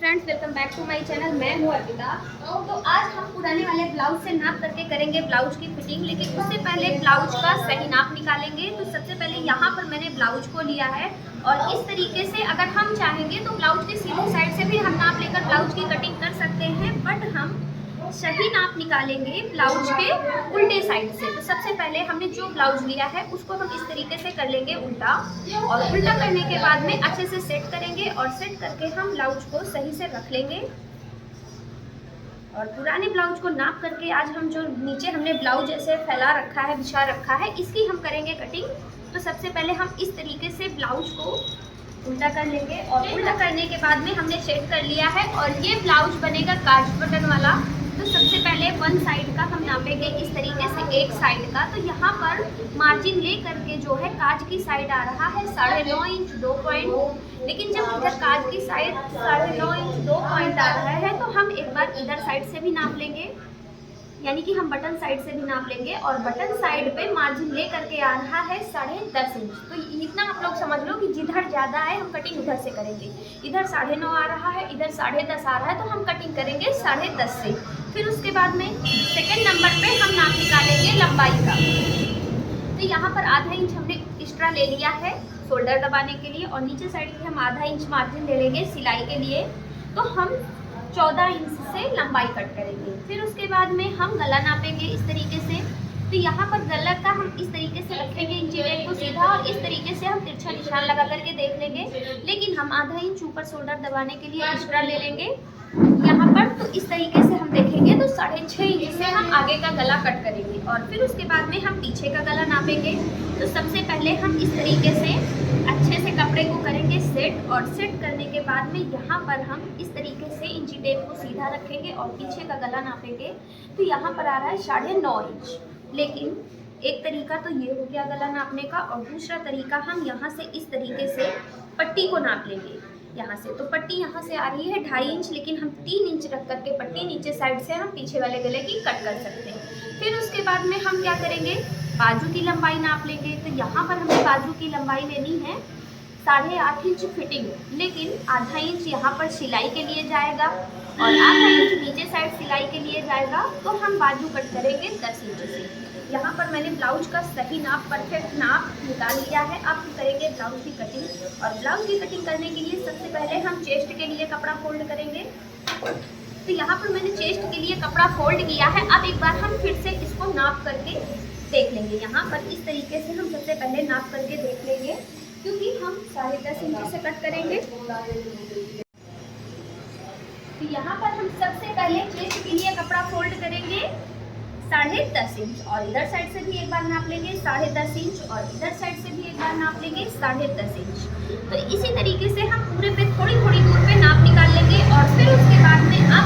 Friends, welcome back to my channel. मैं हूँ अर्पिता। तो आज हम पुराने वाले ब्लाउज से नाप करके करेंगे ब्लाउज की फिटिंग, लेकिन उससे पहले ब्लाउज का सही नाप निकालेंगे। तो सबसे पहले यहाँ पर मैंने ब्लाउज को लिया है और इस तरीके से अगर हम चाहेंगे तो ब्लाउज के सीधे साइड से भी हम नाप लेकर ब्लाउज की कटिंग कर सकते हैं, बट हम सही नाप निकालेंगे ब्लाउज के उल्टे साइड से। तो सबसे पहले हमने जो ब्लाउज लिया है उसको हम इस तरीके से कर लेंगे उल्टा, और उल्टा करने के बाद में अच्छे से सेट करेंगे और सेट करके हम ब्लाउज को सही से रख लेंगे। और पुराने ब्लाउज को नाप करके आज हम जो नीचे हमने ब्लाउज ऐसे फैला रखा है, बिछा रखा है, इसकी हम करेंगे कटिंग। तो सबसे पहले हम इस तरीके से ब्लाउज को उल्टा कर लेंगे और उल्टा करने के बाद में हमने सेट कर लिया है। और ये ब्लाउज बनेगा काज बटन वाला। तो सबसे पहले वन साइड का हम नापेंगे इस तरीके से, एक साइड का। तो यहाँ पर मार्जिन ले करके जो है काज की साइड आ रहा है 9.5 इंच 2 पॉइंट, लेकिन जब इधर काज की साइड 9.5 इंच 2 पॉइंट आ रहा है तो हम एक बार इधर साइड से भी नाप लेंगे, यानी कि हम बटन साइड से भी नाप लेंगे। और बटन साइड पे मार्जिन ले करके आ रहा है 10.5 इंच। तो इतना आप लोग समझ लो कि जिधर ज़्यादा है हम कटिंग उधर से करेंगे। इधर 9.5 आ रहा है, इधर 10.5 आ रहा है, तो हम कटिंग करेंगे 10.5 से। फिर उसके बाद में सेकेंड नंबर पे हम नाप निकालेंगे लंबाई का। तो यहाँ पर आधा इंच हमने एक्स्ट्रा ले लिया है शोल्डर दबाने के लिए, और नीचे साइड से हम आधा इंच मार्जिन ले लेंगे सिलाई के लिए। तो हम 14 इंच से लंबाई कट करेंगे। फिर उसके बाद में हम गला नापेंगे इस तरीके से। तो यहाँ पर गला का हम इस तरीके से रखेंगे इंची टेप को सीधा, और इस तरीके से हम तिरछा निशान लगा करके देख लेंगे। लेकिन हम आधा इंच ऊपर शोल्डर दबाने के लिए एक्स्ट्रा ले लेंगे यहाँ पर। तो इस तरीके से हम देखेंगे तो 6.5 इंच से हम आगे का गला कट करेंगे। और फिर उसके बाद में हम पीछे का गला नापेंगे। तो सबसे पहले हम इस तरीके से अच्छे से कपड़े को करेंगे सेट, और सेट करने के बाद में यहाँ पर हम इस तरीके से इंची टेप को सीधा रखेंगे और पीछे का गला नापेंगे। तो यहाँ पर आ रहा है 9.5 इंच। लेकिन एक तरीका तो ये हो गया गला नापने का, और दूसरा तरीका हम यहाँ से इस तरीके से पट्टी को नाप लेंगे यहाँ से। तो पट्टी यहाँ से आ रही है 2.5 इंच, लेकिन हम 3 इंच रख करके पट्टी नीचे साइड से हम पीछे वाले गले की कट कर सकते हैं। फिर उसके बाद में हम क्या करेंगे, बाजू की लंबाई नाप लेंगे। तो यहाँ पर हमें बाजू की लंबाई लेनी है 8.5 इंच फिटिंग, लेकिन आधा इंच यहाँ पर सिलाई के लिए जाएगा और आधा इंच नीचे साइड सिलाई के लिए जाएगा। तो हम बाजू कट करेंगे 10 इंच से। यहाँ पर मैंने ब्लाउज का सही नाप, परफेक्ट नाप निकाल लिया है। अब हम करेंगे ब्लाउज की कटिंग। और ब्लाउज की कटिंग करने के लिए सबसे पहले हम चेस्ट के लिए कपड़ा फोल्ड करेंगे। तो यहाँ पर मैंने चेस्ट के लिए कपड़ा फोल्ड किया है। अब एक बार हम फिर से इसको नाप करके देख लेंगे। यहाँ पर इस तरीके से हम सबसे पहले नाप करके देख लेंगे, क्योंकि हम 10.5 इंच से कट करेंगे। तो यहाँ पर हम सबसे पहले चेस्ट के लिए कपड़ा फोल्ड करेंगे 10.5 इंच, और इधर साइड से भी एक बार नाप लेंगे 10.5 इंच, और इधर साइड से भी एक बार नाप लेंगे 10.5 इंच। तो इसी तरीके से हम पूरे पे थोड़ी थोड़ी दूर पे नाप निकाल लेंगे। और फिर उसके बाद में अब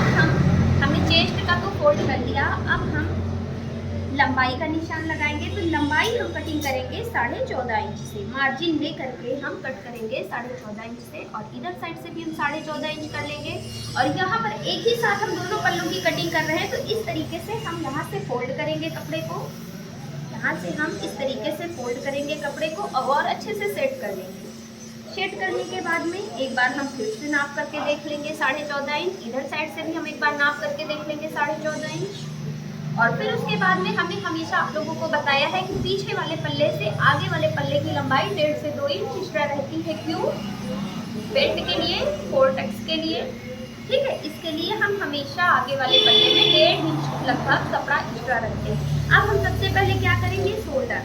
हमने चेस्ट का तो फोल्ड कर लिया, अब हम लंबाई का निशान लगाएंगे। तो लंबाई हम कटिंग करेंगे 14.5 इंच से, मार्जिन ले करके हम कट करेंगे 14.5 इंच से, और इधर साइड से भी हम 14.5 इंच कर लेंगे। और यहाँ पर एक ही साथ हम दोनों पल्लों की कटिंग कर रहे हैं। तो इस तरीके से हम यहाँ से फोल्ड करेंगे कपड़े को, यहाँ से हम इस तरीके से फोल्ड करेंगे कपड़े को और अच्छे से सेट कर लेंगे। सेट करने के बाद में एक बार हम फिर से नाप करके देख लेंगे 14.5 इंच। इधर साइड से भी हम एक बार नाप करके देख लेंगे 14.5 इंच। और फिर उसके बाद में हमने हमेशा आप लोगों को बताया है कि पीछे वाले पल्ले से आगे वाले पल्ले की लंबाई 1.5 से 2 इंच एक्स्ट्रा रहती है। क्यों? बेल्ट के लिए, फोर्टेक्स के लिए, ठीक है। इसके लिए हम हमेशा आगे वाले पल्ले में 1.5 इंच लगभग कपड़ा एक्स्ट्रा रखते हैं। अब हम सबसे पहले क्या करेंगे, शोल्डर।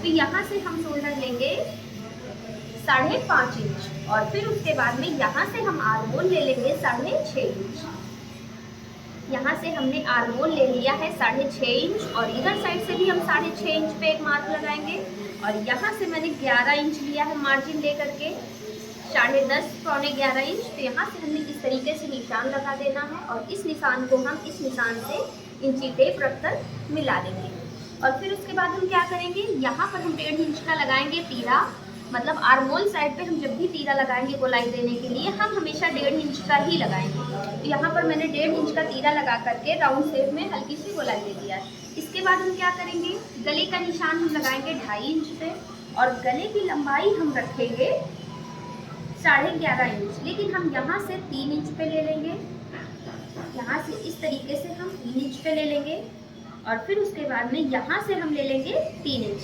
तो यहाँ से हम शोल्डर लेंगे 5.5 इंच, और फिर उसके बाद में यहाँ से हम आर्मोल ले लेंगे 6.5 इंच। यहाँ से हमने आर्मोल ले लिया है 6.5 इंच, और इधर साइड से भी हम 6.5 इंच पे एक मार्क लगाएंगे। और यहाँ से मैंने 11 इंच लिया है मार्जिन ले करके, 10.5 पौने 11 इंच। तो यहाँ से हमने इस तरीके से निशान लगा देना है, और इस निशान को हम इस निशान से इंची टेप रखकर मिला देंगे। और फिर उसके बाद हम क्या करेंगे, यहाँ पर हम 1.5 इंच का लगाएंगे तीरा। मतलब आर्मोल साइड पे हम जब भी तीरा लगाएंगे गोलाई देने के लिए, हम हमेशा 1.5 इंच का ही लगाएंगे। तो यहाँ पर मैंने 1.5 इंच का तीरा लगा करके राउंड शेप में हल्की सी गोलाई दे दिया है। इसके बाद हम क्या करेंगे, गले का निशान हम लगाएंगे 2.5 इंच पे, और गले की लंबाई हम रखेंगे 11.5 इंच, लेकिन हम यहाँ से 3 इंच पे ले लेंगे। तरीके से हम 3 इंच पे ले लेंगे और फिर उसके बाद में यहाँ से हम ले लेंगे 3 इंच,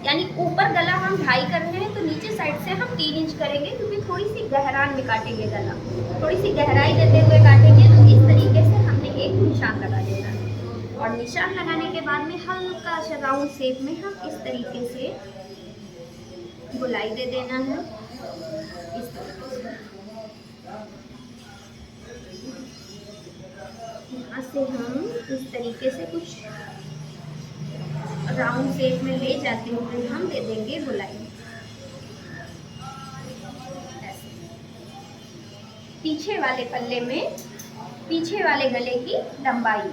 यानी ऊपर गला हम 2.5 कर रहे हैं तो नीचे साइड से हम 3 इंच करेंगे, क्योंकि थोड़ी सी गहराई में काटेंगे गला, थोड़ी सी गहराई देते हुए काटेंगे। तो इस तरीके से हमने एक निशान लगा देना है और निशान लगाने के बाद में हल्का सा राउंड शेप में हम इस तरीके से गोलाई दे देना है। इस तरीके से यहाँ से हम इस तरीके से कुछ राउंड शेप में ले जाते हुए हम दे देंगे गोलाई। ऐसे पीछे वाले पल्ले में पीछे वाले गले की लंबाई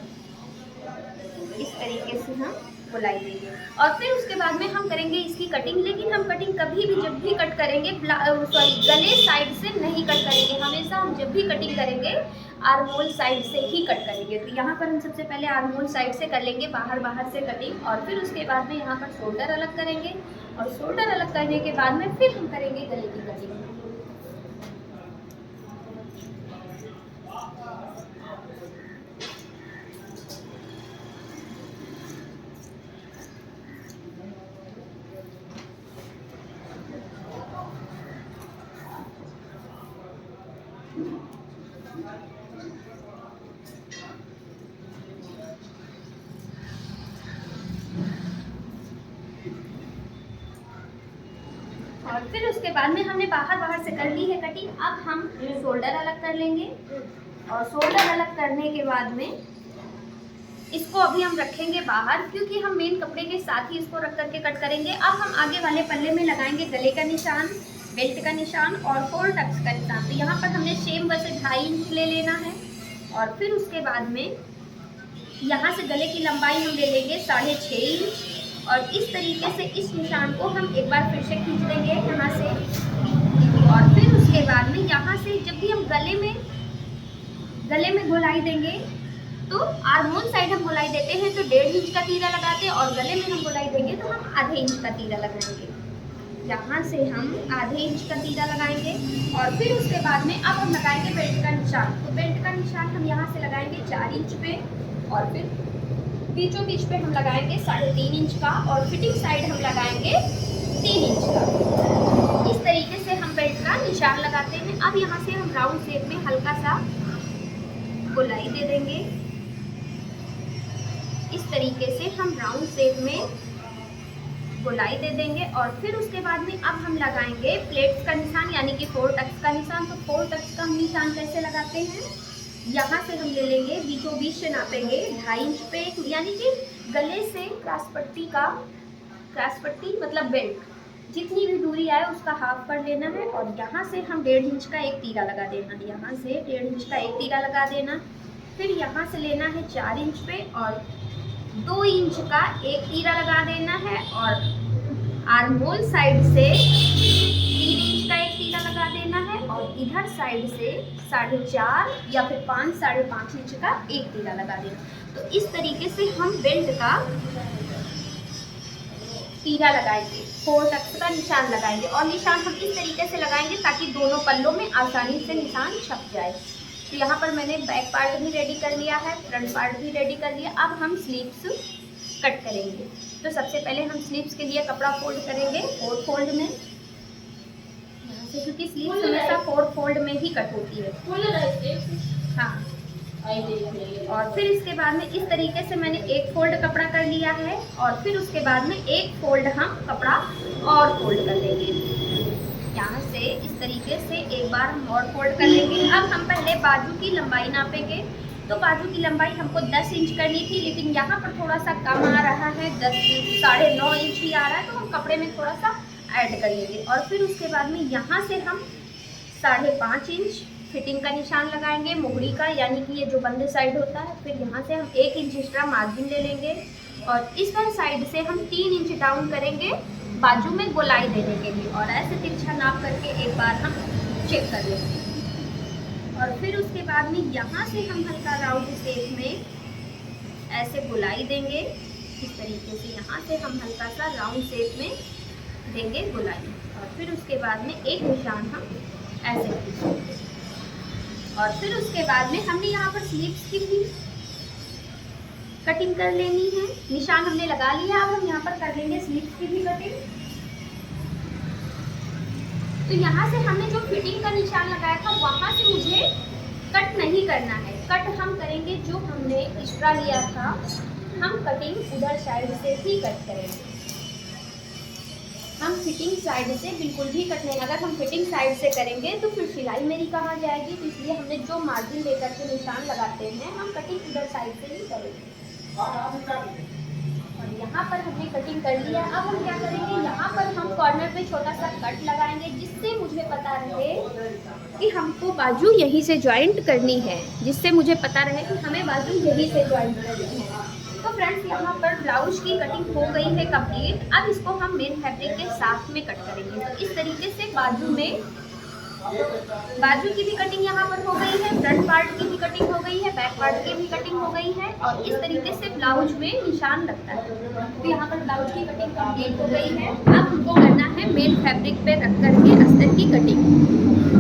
इस तरीके से हम गोलाई देंगे और फिर उसके बाद में हम करेंगे इसकी कटिंग। लेकिन हम कटिंग कभी भी जब भी कट करेंगे गले साइड से नहीं कट करेंगे, हमेशा हम जब भी कटिंग करेंगे आर्म होल साइड से ही कट करेंगे। तो यहाँ पर हम सबसे पहले आर्म होल साइड से कर लेंगे बाहर से कटिंग और फिर उसके बाद में यहाँ पर शोल्डर अलग करेंगे और शोल्डर अलग करने के बाद में फिर हम करेंगे गले की कटिंग। और फिर उसके बाद में हमने बाहर से कर ली है कटिंग। अब हम शोल्डर अलग कर लेंगे और शोल्डर अलग करने के बाद में इसको अभी हम रखेंगे बाहर, क्योंकि हम मेन कपड़े के साथ ही इसको रख करके कट करेंगे। अब हम आगे वाले पल्ले में लगाएंगे गले का निशान, बेल्ट का निशान और फोर टक्स का निशान। तो यहाँ पर हमने सेम वैसे 2.5 इंच ले लेना है और फिर उसके बाद में यहाँ से गले की लंबाई हम ले लेंगे 6.5 इंच और इस तरीके से इस निशान को हम एक बार फिर से खींच देंगे यहाँ से। और फिर उसके बाद में यहाँ से जब भी हम गले में गोलाई देंगे तो आर्मोल साइड हम गोलाई देते हैं तो 1.5 इंच का तीरा लगाते हैं और गले में हम गोलाई देंगे तो हम आधे इंच का तीरा लगाएंगे। यहाँ से हम आधे इंच का तीरा लगाएंगे और फिर उसके बाद में अब हम लगाएंगे बेल्ट का निशान। तो बेल्ट का निशान हम यहाँ से लगाएंगे 4 इंच पे और फिर बीचों बीच पे हम लगाएंगे 3.5 इंच का और फिटिंग साइड हम लगाएंगे 3 इंच का। इस तरीके से हम बेल्ट का निशान लगाते हैं। अब यहाँ से हम राउंड शेप में हल्का सा गोलाई दे देंगे। इस तरीके से हम राउंड शेप में गोलाई दे देंगे और फिर उसके बाद में अब हम लगाएंगे प्लेट्स का निशान, यानी कि 4 टक्स का निशान। तो 4 टक्स का हम निशान कैसे लगाते हैं, यहाँ से हम ले लेंगे बीचों बीच से नापेंगे 2.5 इंच पे, यानी कि गले से क्रॉस पट्टी मतलब बेल्ट जितनी भी दूरी आए उसका हाफ कर लेना है और यहाँ से हम 1.5 इंच का एक तीरा लगा देना। यहाँ से 1.5 इंच का एक तीरा लगा देना, फिर यहाँ से लेना है 4 इंच पे और 2 इंच का एक तीरा लगा देना है और आर्महोल साइड से 3 इंच का एक तीरा लगा देना है और इधर साइड से 4.5 या फिर 5-5.5 इंच का एक तीरा लगा देना। तो इस तरीके से हम बेल्ट का तीरा लगाएंगे, 4 टक्स का निशान लगाएंगे और निशान हम इस तरीके से लगाएंगे ताकि दोनों पल्लों में आसानी से निशान छप जाए। तो यहाँ पर मैंने बैक पार्ट भी रेडी कर लिया है, फ्रंट पार्ट भी रेडी कर लिया। अब हम स्लीव्स कट करेंगे। तो सबसे पहले हम स्लीव्स के लिए कपड़ा फोल्ड करेंगे 4 फोल्ड में, यहाँ से, क्योंकि स्लीव्स हमेशा 4 फोल्ड में ही कट होती है। हाँ, और फिर इसके बाद में इस तरीके से मैंने एक फोल्ड कपड़ा कर लिया है और फिर उसके बाद में एक फोल्ड हम कपड़ा और फोल्ड कर लेंगे। यहाँ से इस तरीके से एक बार हम और फोल्ड कर लेंगे। अब हम पहले बाजू की लंबाई नापेंगे। तो बाजू की लंबाई हमको 10 इंच करनी थी, लेकिन यहाँ पर थोड़ा सा कम आ रहा है, 9.5 इंच ही आ रहा है, तो हम कपड़े में थोड़ा सा ऐड कर लेंगे। और फिर उसके बाद में यहाँ से हम 5.5 इंच फिटिंग का निशान लगाएंगे मोहरी का, यानी कि ये जो बंद साइड होता है। फिर यहाँ से हम 1 इंच एक्स्ट्रा मार्जिन ले लेंगे और इस वाली साइड से हम 3 इंच डाउन करेंगे बाजू में गोलाई देने के लिए और ऐसे तिरछा नाप करके एक बार हम चेक कर लेंगे। और फिर उसके बाद में यहाँ से हम हल्का राउंड शेप में ऐसे गोलाई देंगे। इस तरीके से यहाँ से हम हल्का सा राउंड शेप में देंगे गोलाई और फिर उसके बाद में एक निशान हम ऐसे खींचेंगे। और फिर उसके बाद में हमने यहाँ पर स्लीव्स की भी कटिंग कर लेनी है। निशान हमने लगा लिया, अब हम यहाँ पर कर लेंगे स्लीव्स की भी कटिंग। तो यहाँ से हमने जो फिटिंग का निशान लगाया था वहाँ से मुझे कट नहीं करना है, कट हम करेंगे जो हमने एक्स्ट्रा लिया था, हम कटिंग उधर साइड से ही कट करेंगे। हम फिटिंग साइड से बिल्कुल भी कट नहीं, अगर हम फिटिंग साइड से करेंगे तो फिर सिलाई मेरी कहाँ जाएगी, तो इसलिए हमने जो मार्जिन लेकर के निशान लगाते हैं हम कटिंग उधर साइड से ही करेंगे। और यहाँ पर हमने कटिंग कर लिया। अब हम क्या करेंगे, यहाँ पर हम कॉर्नर पे छोटा सा कट लगाएंगे, जिससे मुझे पता रहे कि हमको बाजू यहीं से ज्वाइंट करनी है, जिससे मुझे पता रहे कि हमें बाजू यहीं से ज्वाइंट करनी है। तो फ्रेंड्स यहाँ पर ब्लाउज की कटिंग हो गई है कंप्लीट। अब इसको हम मेन फैब्रिक के साथ में कट करेंगे। तो इस तरीके से बाजू की भी कटिंग यहाँ पर हो गई है, फ्रंट पार्ट की भी कटिंग हो गई है, बैक पार्ट की भी कटिंग हो गई है, और इस तरीके से ब्लाउज में निशान लगता है। तो यहाँ पर ब्लाउज की कटिंग कंप्लीट हो गई है। अब हमको करना है मेन फैब्रिक पे रख करके अस्तर की कटिंग।